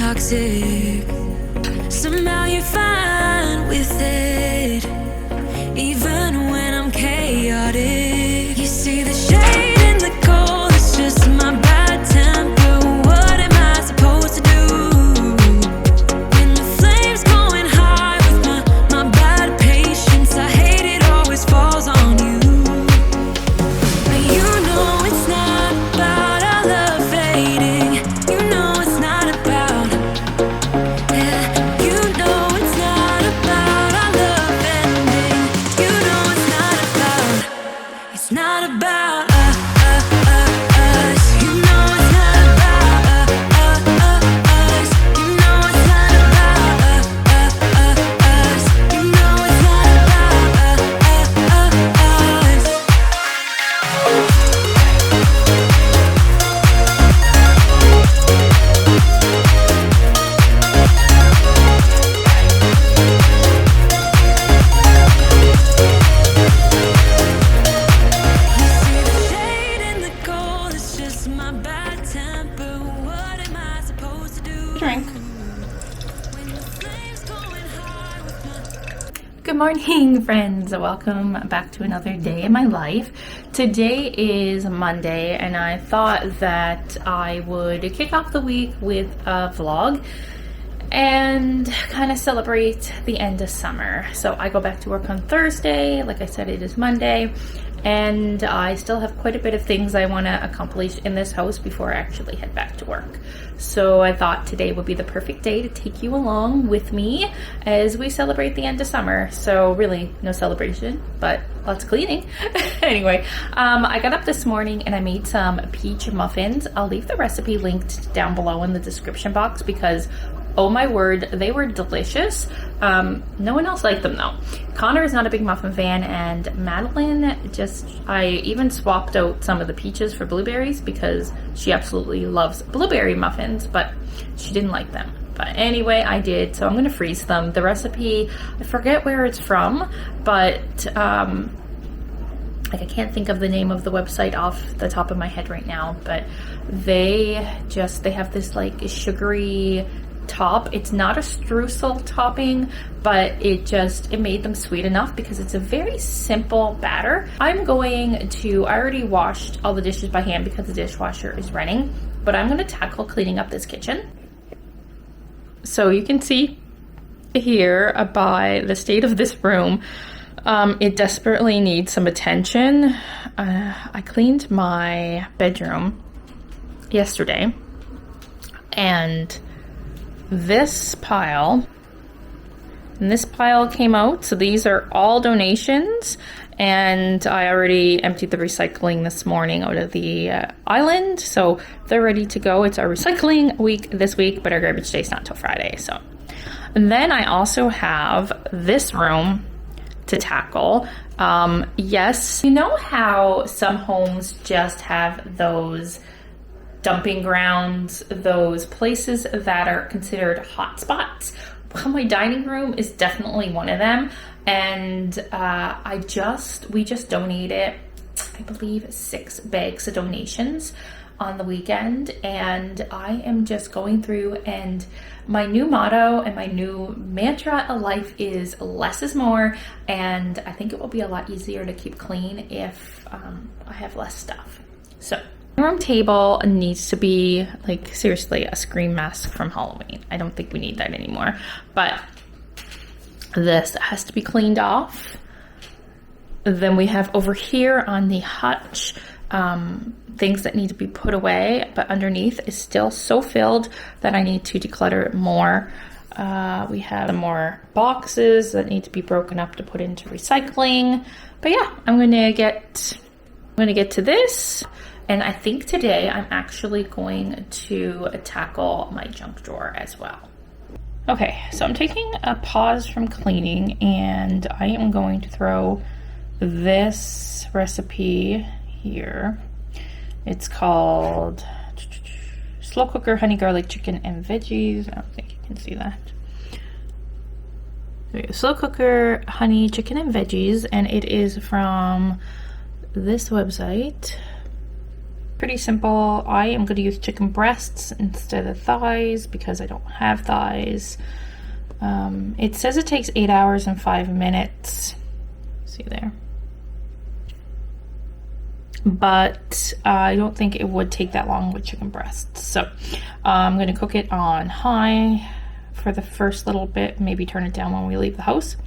toxic. Somehow you're fine with it, even when I'm chaotic. You see the shade in the cold, it's just my bad temper. What am I supposed to do when the flame's going high with my bad patience? I hate it always falls on you. But you know it's not about our love fading. You know it's not about, yeah. You know it's not about our love ending. You know it's not about, it's not about us. You know it's not about us. You know it's not about us. You know it's not about us. You see the shade in the cold, it's just my bad temper. What am I supposed to do? Drink. When the flame's going high with my Good morning, friends. Welcome back to another day in my life. Today is Monday, and I thought that I would kick off the week with a vlog and kind of celebrate the end of summer. So I go back to work on Thursday. Like I said, it is Monday, and I still have quite a bit of things I want to accomplish in this house before I actually head back to work. So I thought today would be the perfect day to take you along with me as we celebrate the end of summer. So really no celebration, but lots of cleaning. Anyway, I got up this morning and I made some peach muffins. I'll leave the recipe linked down below in the description box because oh my word, they were delicious. No one else liked them though. Connor is not a big muffin fan, and Madeline I even swapped out some of the peaches for blueberries because she absolutely loves blueberry muffins, but she didn't like them. But anyway, I did, so I'm gonna freeze them. The recipe, I forget where it's from, but like I can't think of the name of the website off the top of my head right now, but they have this like sugary top. It's not a streusel topping, but it made them sweet enough because it's a very simple batter. I already washed all the dishes by hand because the dishwasher is running, but I'm going to tackle cleaning up this kitchen. So you can see here by the state of this room, it desperately needs some attention. I cleaned my bedroom yesterday, and this pile came out. So these are all donations, and I already emptied the recycling this morning out of the island, so they're ready to go. It's our recycling week this week, but our garbage day is not till Friday. So, and then I also have this room to tackle. Yes, you know how some homes just have those dumping grounds, those places that are considered hot spots? Well, my dining room is definitely one of them, and we just donated, I believe, 6 bags of donations on the weekend, and I am just going through, and my new motto and my new mantra of life is less is more, and I think it will be a lot easier to keep clean if I have less stuff. So room table needs to be like seriously a scream mask from Halloween. I don't think we need that anymore, but this has to be cleaned off. Then we have over here on the hutch things that need to be put away, but underneath is still so filled that I need to declutter it more. We have some more boxes that need to be broken up to put into recycling. But yeah, I'm gonna get to this. And I think today I'm actually going to tackle my junk drawer as well. Okay, so I'm taking a pause from cleaning, and I am going to throw this recipe here. It's called slow cooker honey garlic chicken and veggies. I don't think you can see that. There you go. Slow cooker honey chicken and veggies, and it is from this website. Pretty simple. I am going to use chicken breasts instead of thighs because I don't have thighs. It says it takes 8 hours and 5 minutes. See there. But I don't think it would take that long with chicken breasts. So I'm going to cook it on high for the first little bit, maybe turn it down when we leave the house.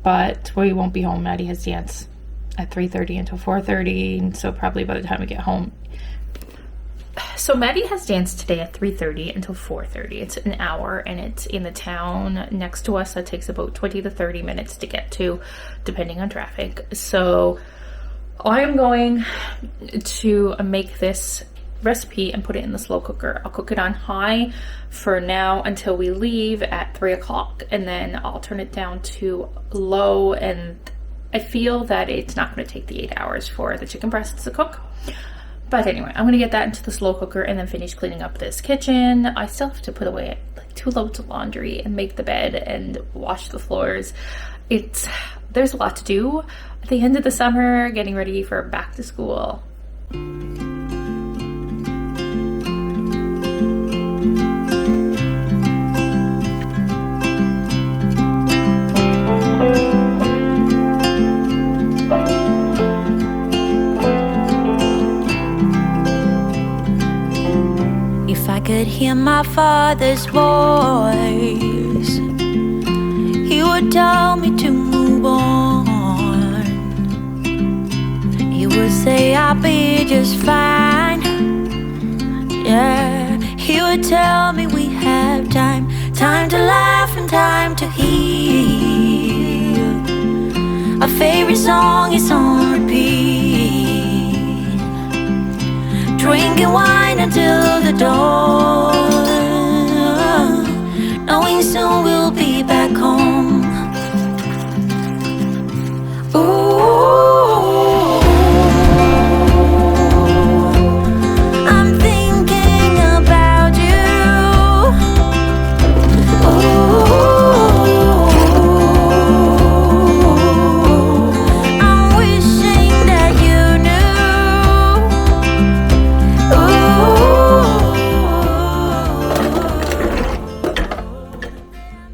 But we won't be home. Maddie has dance at 3:30 until 4:30, and so probably by the time we get home. So Maddie has dance today at 3:30 until 4:30. It's an hour, and it's in the town next to us. That takes about 20 to 30 minutes to get to, depending on traffic. So I am going to make this recipe and put it in the slow cooker. I'll cook it on high for now until we leave at 3 o'clock, and then I'll turn it down to low, and I feel that it's not going to take the 8 hours for the chicken breasts to cook. But anyway, I'm going to get that into the slow cooker and then finish cleaning up this kitchen. I still have to put away like 2 loads of laundry and make the bed and wash the floors. There's a lot to do at the end of the summer, getting ready for back to school. If I could hear my father's voice, he would tell me to move on. He would say I'll be just fine. Yeah, he would tell me we have time, time to laugh and time to heal. Our favorite song is on repeat, drinking wine until the dawn, knowing soon we'll be back home. Ooh, I'm thinking about you. Ooh, I'm wishing that you knew.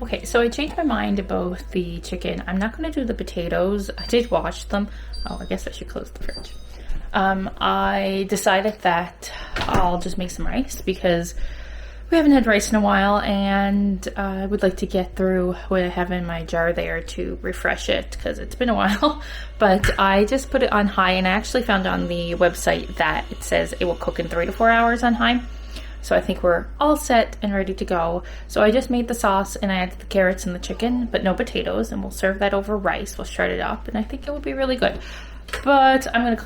Okay, so I changed my mind about the chicken. I'm not going to do the potatoes. I did wash them. Oh, I guess I should close the fridge. I decided that I'll just make some rice because we haven't had rice in a while, and I would like to get through what I have in my jar there to refresh it because it's been a while. But I just put it on high, and I actually found on the website that it says it will cook in 3 to 4 hours on high. So I think we're all set and ready to go. So I just made the sauce and I added the carrots and the chicken, but no potatoes, and we'll serve that over rice. We'll shred it up, and I think it will be really good. But I'm going to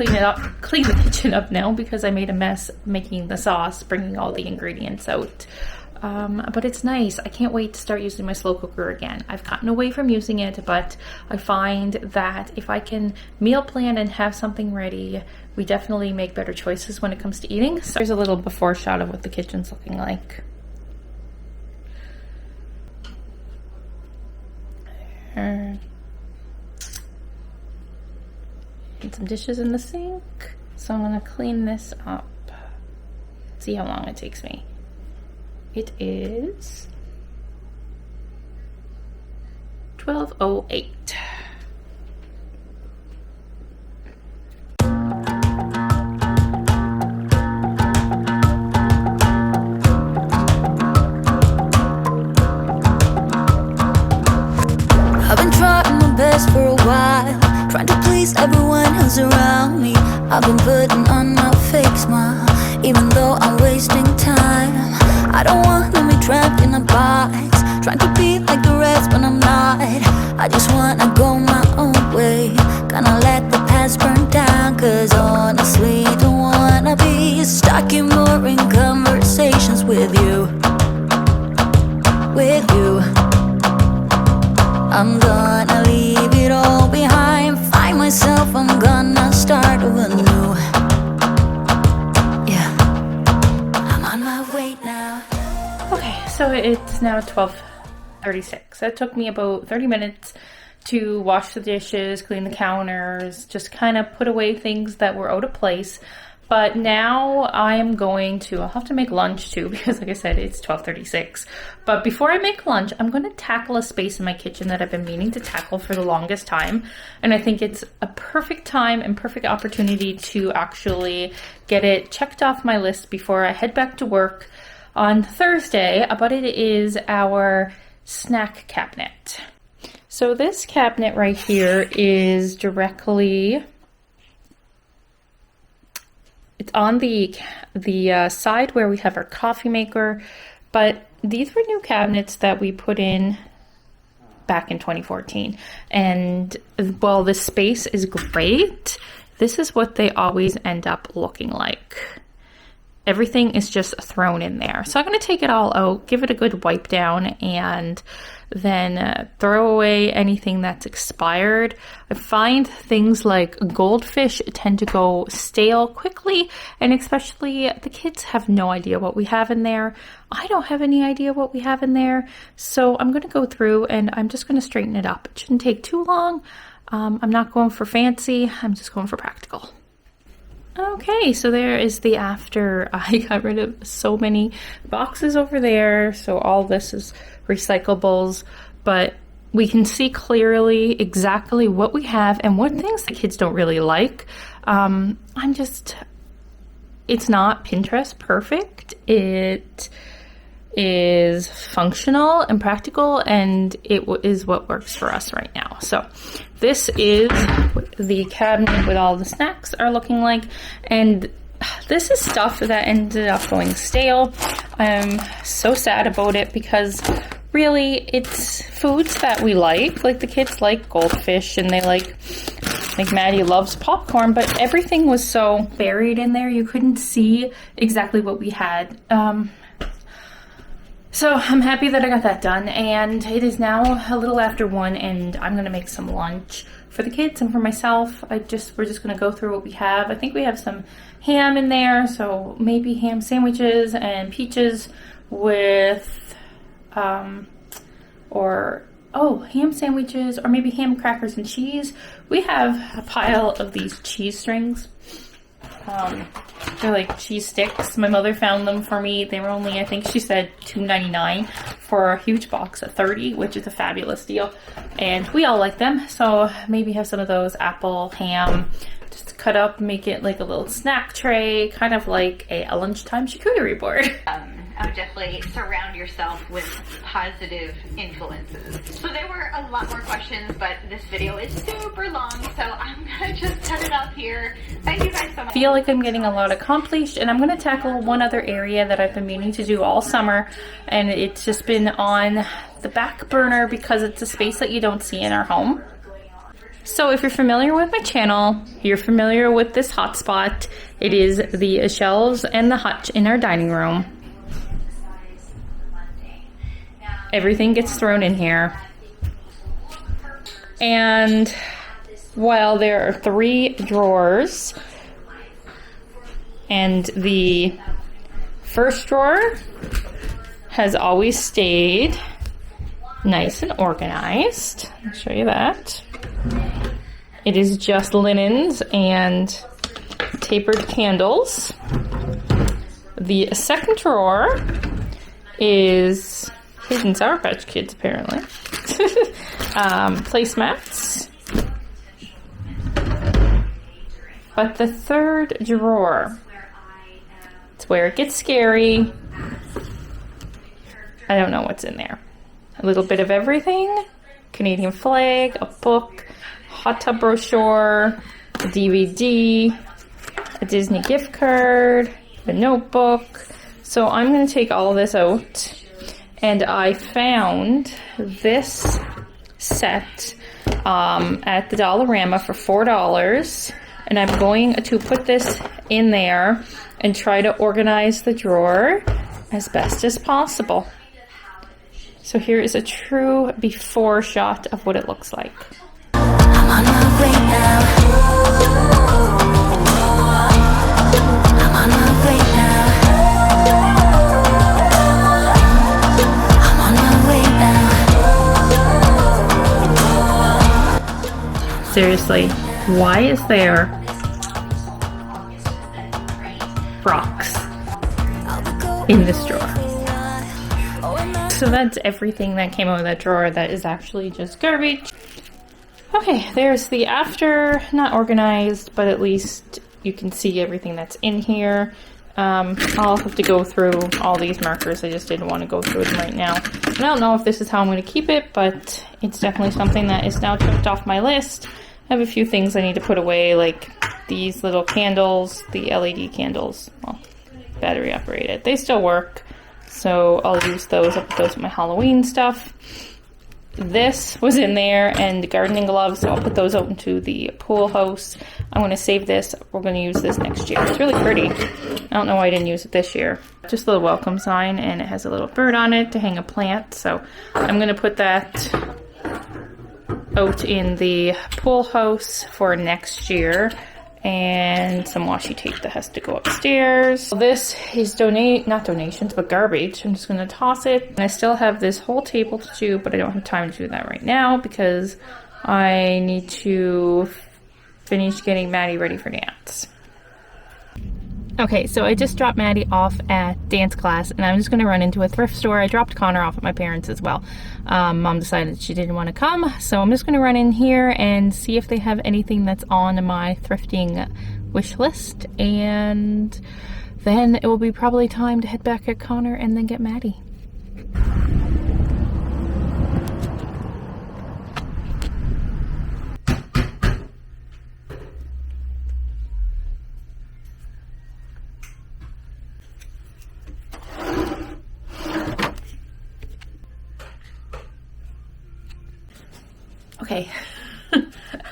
clean the kitchen up now because I made a mess making the sauce, bringing all the ingredients out. But it's nice. I can't wait to start using my slow cooker again. I've gotten away from using it, but I find that if I can meal plan and have something ready, we definitely make better choices when it comes to eating. So here's a little before shot of what the kitchen's looking like. And some dishes in the sink. So I'm going to clean this up. See how long it takes me. It is 12:08. I've been trying my best for a while, trying to please everyone who's around me. I've been putting on a fake smile, even though I'm wasting time. I don't wanna be trapped in a box, trying to be like the rest when I'm not. I just wanna go my own way, gonna let the past burn down. Cause honestly, don't wanna be stuck in boring conversations with you. With you, I'm gonna leave it all behind, find myself, I'm gonna start over new. Yeah, I'm on my way now. Okay, so it's now 12:36. It took me about 30 minutes to wash the dishes, clean the counters, just kind of put away things that were out of place. But now I am going to, I'll have to make lunch too, because like I said, it's 12:36. But before I make lunch, I'm going to tackle a space in my kitchen that I've been meaning to tackle for the longest time. And I think it's a perfect time and perfect opportunity to actually get it checked off my list before I head back to work on Thursday. But it is our snack cabinet. So this cabinet right here is directly... It's on the side where we have our coffee maker, but these were new cabinets that we put in back in 2014. And while the space is great, this is what they always end up looking like. Everything is just thrown in there. So I'm going to take it all out, give it a good wipe down, and then throw away anything that's expired. I find things like goldfish tend to go stale quickly, and especially the kids have no idea what we have in there. I don't have any idea what we have in there. So I'm going to go through and I'm just going to straighten it up. It shouldn't take too long. I'm not going for fancy. I'm just going for practical. Okay, so there is the after. I got rid of so many boxes over there. So all this is recyclables, but we can see clearly exactly what we have and what things the kids don't really like. It's not Pinterest perfect. It is functional and practical, and it is what works for us right now. So this is what the cabinet with all the snacks are looking like, and this is stuff that ended up going stale. I'm so sad about it because really it's foods that we like the kids like goldfish, and they like Maddie loves popcorn, but everything was so buried in there you couldn't see exactly what we had. So I'm happy that I got that done, and it is now a little after 1, and I'm gonna make some lunch for the kids and for myself. We're just gonna go through what we have. I think we have some ham in there, so maybe ham sandwiches and peaches with, ham sandwiches, or maybe ham crackers and cheese. We have a pile of these cheese strings. They're like cheese sticks. My mother found them for me. They were only, I think she said $2.99 for a huge box of 30, which is a fabulous deal. And we all like them. So maybe have some of those apple, ham, just cut up, make it like a little snack tray, kind of like a lunchtime charcuterie board. I would definitely surround yourself with positive influences. So there were a lot more questions, but this video is super long, so I'm gonna just cut it off here. Thank you guys so much. I feel like I'm getting a lot accomplished, and I'm gonna tackle one other area that I've been meaning to do all summer, and it's just been on the back burner because it's a space that you don't see in our home. So if you're familiar with my channel, you're familiar with this hotspot. It is the shelves and the hutch in our dining room. Everything gets thrown in here. And while there are 3 drawers, and the first drawer has always stayed nice and organized. I'll show you that. It is just linens and tapered candles. The second drawer is hidden Sour Patch Kids, apparently. Placemats. But the third drawer, it's where it gets scary. I don't know what's in there. A little bit of everything. Canadian flag, a book, hot tub brochure, a DVD, a Disney gift card, a notebook. So I'm going to take all of this out. And I found this set at the Dollarama for $4. And I'm going to put this in there and try to organize the drawer as best as possible. So here is a true before shot of what it looks like. I'm on my way now. I'm on my way now. I'm on my way now. Seriously, why is there in this drawer. So that's everything that came out of that drawer that is actually just garbage. Okay, there's the after, not organized, but at least you can see everything that's in here. I'll have to go through all these markers. I just didn't want to go through them right now. I don't know if this is how I'm going to keep it, but it's definitely something that is now checked off my list. I have a few things I need to put away, like these little candles, the LED candles, well, battery operated. They still work, so I'll use those. I'll put those in my Halloween stuff. This was in there, and gardening gloves, so I'll put those out into the pool house. I'm going to save this. We're going to use this next year. It's really pretty. I don't know why I didn't use it this year. Just a little welcome sign, and it has a little bird on it to hang a plant, so I'm going to put that out in the pool house for next year. And some washi tape that has to go upstairs. This is not donations, but garbage. I'm just going to toss it. And I still have this whole table to do, but I don't have time to do that right now because I need to finish getting Maddie ready for dance. Okay, so I just dropped Maddie off at dance class, and I'm just going to run into a thrift store. I dropped Connor off at my parents' as well. Mom decided she didn't want to come, so I'm just going to run in here and see if they have anything that's on my thrifting wish list, and then it will be probably time to head back at Connor and then get Maddie. Okay, I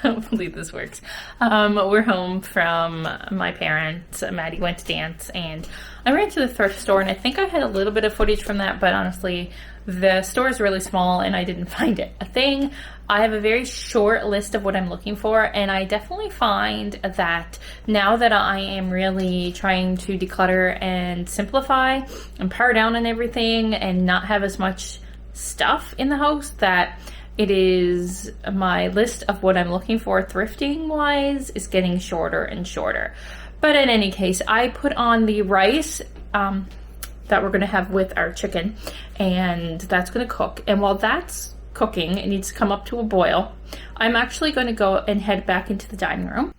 don't believe this works. We're home from my parents. Maddie went to dance, and I ran to the thrift store, and I think I had a little bit of footage from that, but honestly, the store is really small, and I didn't find it a thing. I have a very short list of what I'm looking for, and I definitely find that now that I am really trying to declutter and simplify and pare down on everything and not have as much stuff in the house, that it is my list of what I'm looking for thrifting wise is getting shorter and shorter. But in any case, I put on the rice that we're going to have with our chicken, and that's going to cook. And while that's cooking, it needs to come up to a boil. I'm actually going to go and head back into the dining room.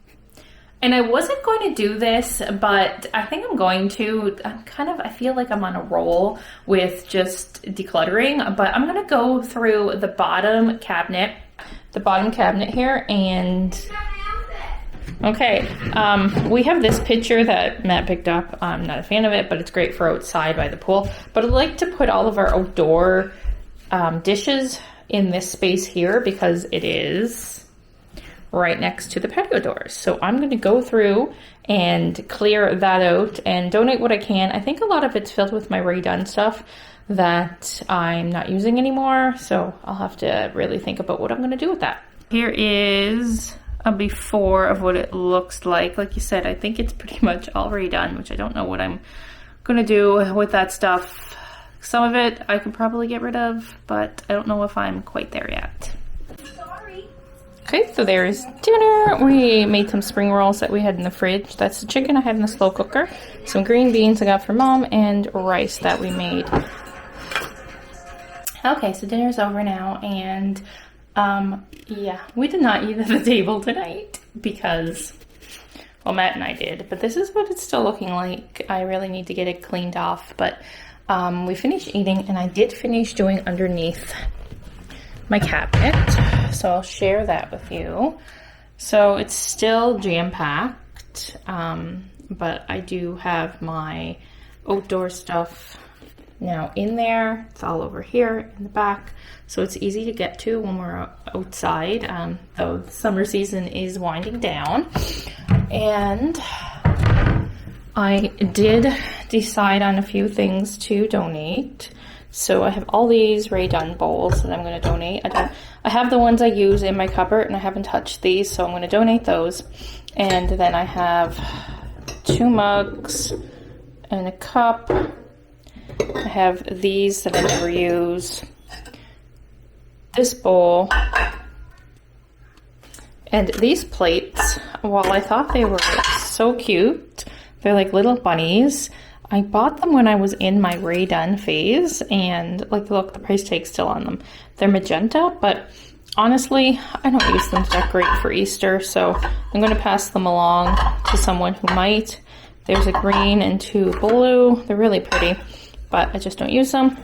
And I wasn't going to do this, but I think I'm going to. I feel like I'm on a roll with just decluttering, but I'm going to go through the bottom cabinet here, and okay, we have this picture that Matt picked up. I'm not a fan of it, but it's great for outside by the pool. But I'd like to put all of our outdoor dishes in this space here because it is right next to the patio doors. So I'm going to go through and clear that out and donate what I can. I think a lot of it's filled with my redone stuff that I'm not using anymore. So I'll have to really think about what I'm going to do with that. Here is a before of what it looks like. Like you said, I think it's pretty much all redone, which I don't know what I'm going to do with that stuff. Some of it I could probably get rid of, but I don't know if I'm quite there yet. Okay, so there's dinner. We made some spring rolls that we had in the fridge. That's the chicken I had in the slow cooker. Some green beans I got from Mom, and rice that we made. Okay, so dinner's over now, and yeah, we did not eat at the table tonight because, well, Matt and I did, but this is what it's still looking like. I really need to get it cleaned off, but we finished eating, and I did finish doing underneath my cabinet, so I'll share that with you. So it's still jam-packed, but I do have my outdoor stuff now in there. It's all over here in the back, so it's easy to get to when we're outside, though the summer season is winding down. And I did decide on a few things to donate. So I have all these redone bowls that I'm going to donate. I have the ones I use in my cupboard, and I haven't touched these, so I'm going to donate those. And then I have 2 mugs and a cup. I have these that I never use. This bowl. And these plates, while I thought they were so cute, they're like little bunnies. I bought them when I was in my Ray Dunn phase, and like, look, the price tag's still on them. They're magenta, but honestly, I don't use them to decorate for Easter, so I'm going to pass them along to someone who might. There's a green and 2 blue. They're really pretty, but I just don't use them.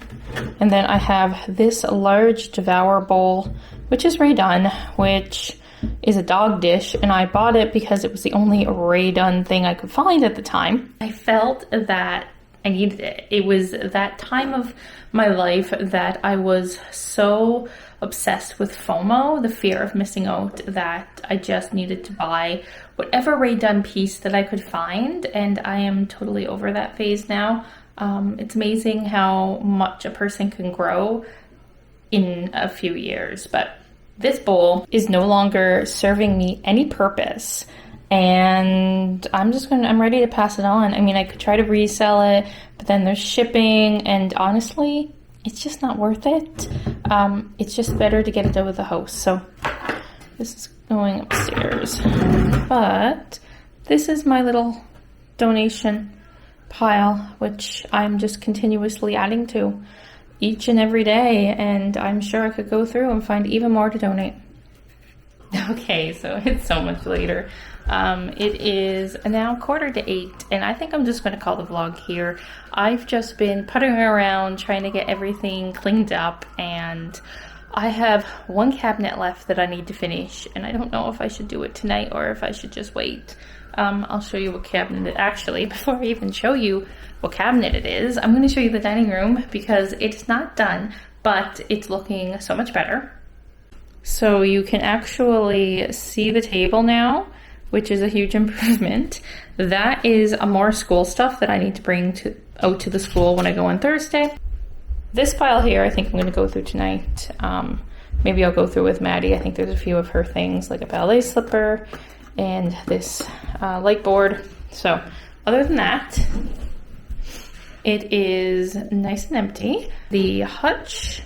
And then I have this large Devour bowl, which is Ray Dunn, which is a dog dish, and I bought it because it was the only Ray Dunn thing I could find at the time. I felt that I needed it. It was that time of my life that I was so obsessed with FOMO, the fear of missing out, that I just needed to buy whatever Ray Dunn piece that I could find, and I am totally over that phase now. It's amazing how much a person can grow in a few years, but this bowl is no longer serving me any purpose, and I'm ready to pass it on. I mean, I could try to resell it, but then there's shipping, and honestly, it's just not worth it. It's just better to get it out of the house. So this is going upstairs, but this is my little donation pile, which I'm just continuously adding to each and every day, and I'm sure I could go through and find even more to donate. Okay, so it's so much later. It is now 7:45, and I think I'm just going to call the vlog here. I've just been puttering around trying to get everything cleaned up, and I have one cabinet left that I need to finish, and I don't know if I should do it tonight or if I should just wait. I'll show you what cabinet it actually, before I even show you what cabinet it is, I'm going to show you the dining room because it's not done, but it's looking so much better. So you can actually see the table now, which is a huge improvement. That is more school stuff that I need to bring out to the school when I go on Thursday. This pile here, I think I'm going to go through tonight. Maybe I'll go through with Maddie. I think there's a few of her things, like a ballet slipper and this light board. So other than that, it is nice and empty. The hutch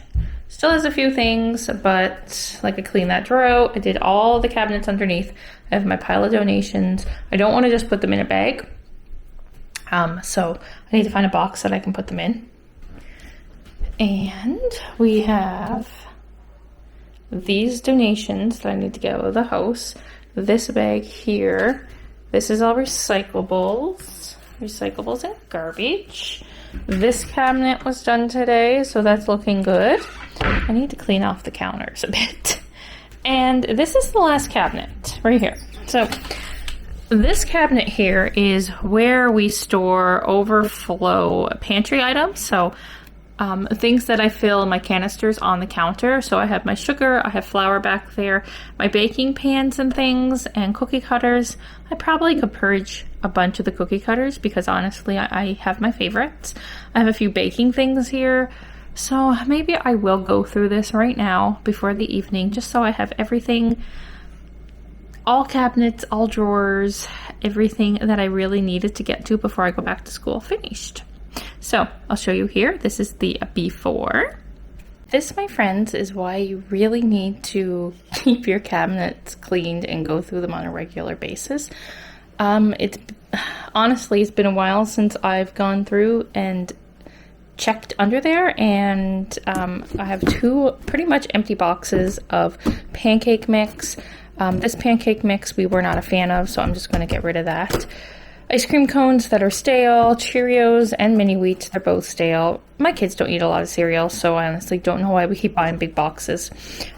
still has a few things, but like I cleaned that drawer out. I did all the cabinets underneath. I have my pile of donations. I don't want to just put them in a bag. So I need to find a box that I can put them in. And we have these donations that I need to get out of the house. This bag here, this is all recyclables and garbage. This cabinet was done today, so that's looking good. I need to clean off the counters a bit. And this is the last cabinet right here. So this cabinet here is where we store overflow pantry items. So things that I fill in my canisters on the counter. So I have my sugar, I have flour back there, my baking pans and things, and cookie cutters. I probably could purge a bunch of the cookie cutters because honestly, I have my favorites. I have a few baking things here. So maybe I will go through this right now before the evening, just so I have everything, all cabinets, all drawers, everything that I really needed to get to before I go back to school finished. So I'll show you here. This is the before. This, my friends, is why you really need to keep your cabinets cleaned and go through them on a regular basis. It's been a while since I've gone through and checked under there, and I have 2 pretty much empty boxes of pancake mix. This pancake mix we were not a fan of, so I'm just going to get rid of that. Ice cream cones that are stale, Cheerios and mini wheats, they're both stale. My kids don't eat a lot of cereal, so I honestly don't know why we keep buying big boxes.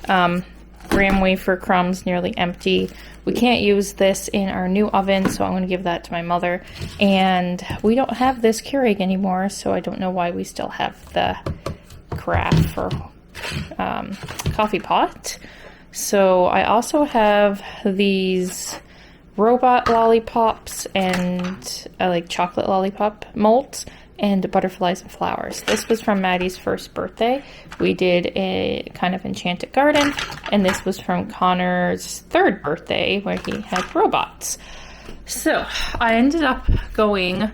Graham wafer crumbs, nearly empty. We can't use this in our new oven, so I'm going to give that to my mother. And we don't have this Keurig anymore, so I don't know why we still have the carafe or coffee pot. So I also have these robot lollipops and like chocolate lollipop molds and butterflies and flowers. This was from Maddie's first birthday. We did a kind of enchanted garden, and this was from Connor's 3rd birthday where he had robots. So I ended up going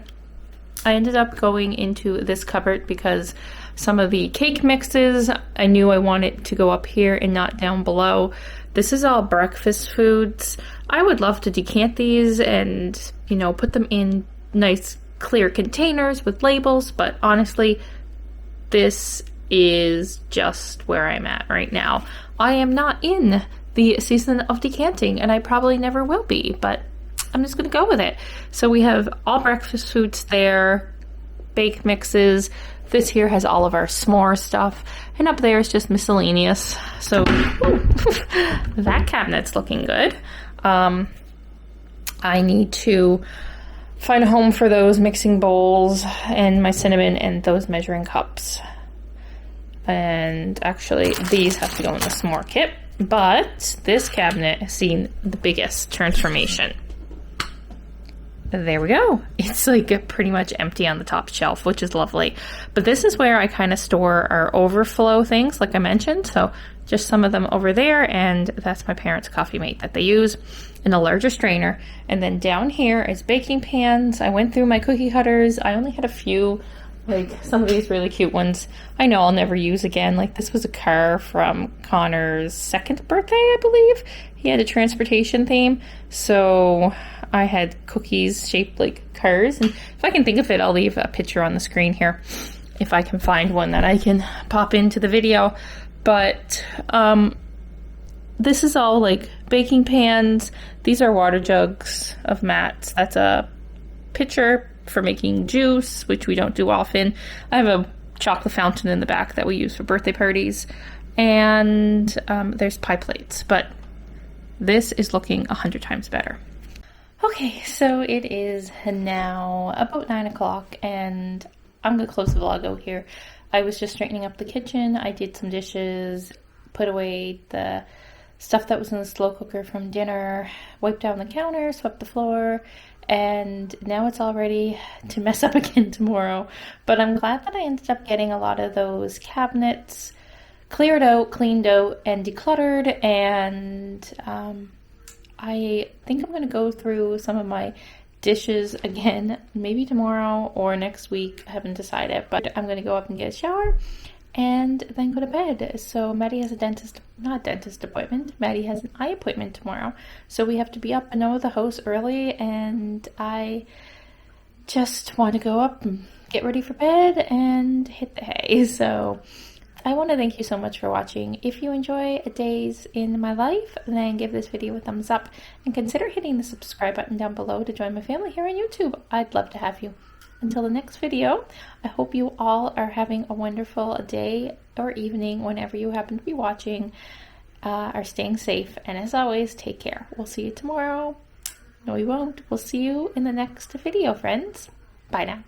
into this cupboard because some of the cake mixes, I knew I wanted to go up here and not down below. This is all breakfast foods. I would love to decant these and, put them in nice clear containers with labels, but honestly, this is just where I'm at right now. I am not in the season of decanting, and I probably never will be, but I'm just gonna go with it. So we have all breakfast foods there, baked mixes. This here has all of our s'more stuff, and up there is just miscellaneous. So that cabinet's looking good. I need to find a home for those mixing bowls and my cinnamon and those measuring cups. And actually, these have to go in the s'more kit, but this cabinet has seen the biggest transformation. There we go. It's like pretty much empty on the top shelf, which is lovely. But this is where I kind of store our overflow things, like I mentioned. So just some of them over there, and that's my parents' coffee mate that they use in a larger strainer. And then down here is baking pans. I went through my cookie cutters. I only had a few, like some of these really cute ones I know I'll never use again. Like this was a car from Connor's 2nd birthday, I believe. He had a transportation theme. So I had cookies shaped like cars. And if I can think of it, I'll leave a picture on the screen here if I can find one that I can pop into the video. But this is all like baking pans. These are water jugs of Matt's. That's a pitcher for making juice, which we don't do often. I have a chocolate fountain in the back that we use for birthday parties. And there's pie plates. But this is looking 100 times better. Okay, so it is now about 9 o'clock, and I'm going to close the vlog out here. I was just straightening up the kitchen. I did some dishes, put away the stuff that was in the slow cooker from dinner, wiped down the counter, swept the floor, and now it's all ready to mess up again tomorrow. But I'm glad that I ended up getting a lot of those cabinets cleared out, cleaned out, and decluttered, and I think I'm going to go through some of my dishes again, maybe tomorrow or next week. I haven't decided, but I'm going to go up and get a shower and then go to bed. So Maddie has a appointment. Maddie has an eye appointment tomorrow. So we have to be up and out of the house early, and I just want to go up and get ready for bed and hit the hay. So I want to thank you so much for watching. If you enjoy days in my life, then give this video a thumbs up and consider hitting the subscribe button down below to join my family here on YouTube. I'd love to have you. Until the next video, I hope you all are having a wonderful day or evening whenever you happen to be watching, are staying safe, and as always, take care. We'll see you tomorrow. No, we won't. We'll see you in the next video, friends. Bye now.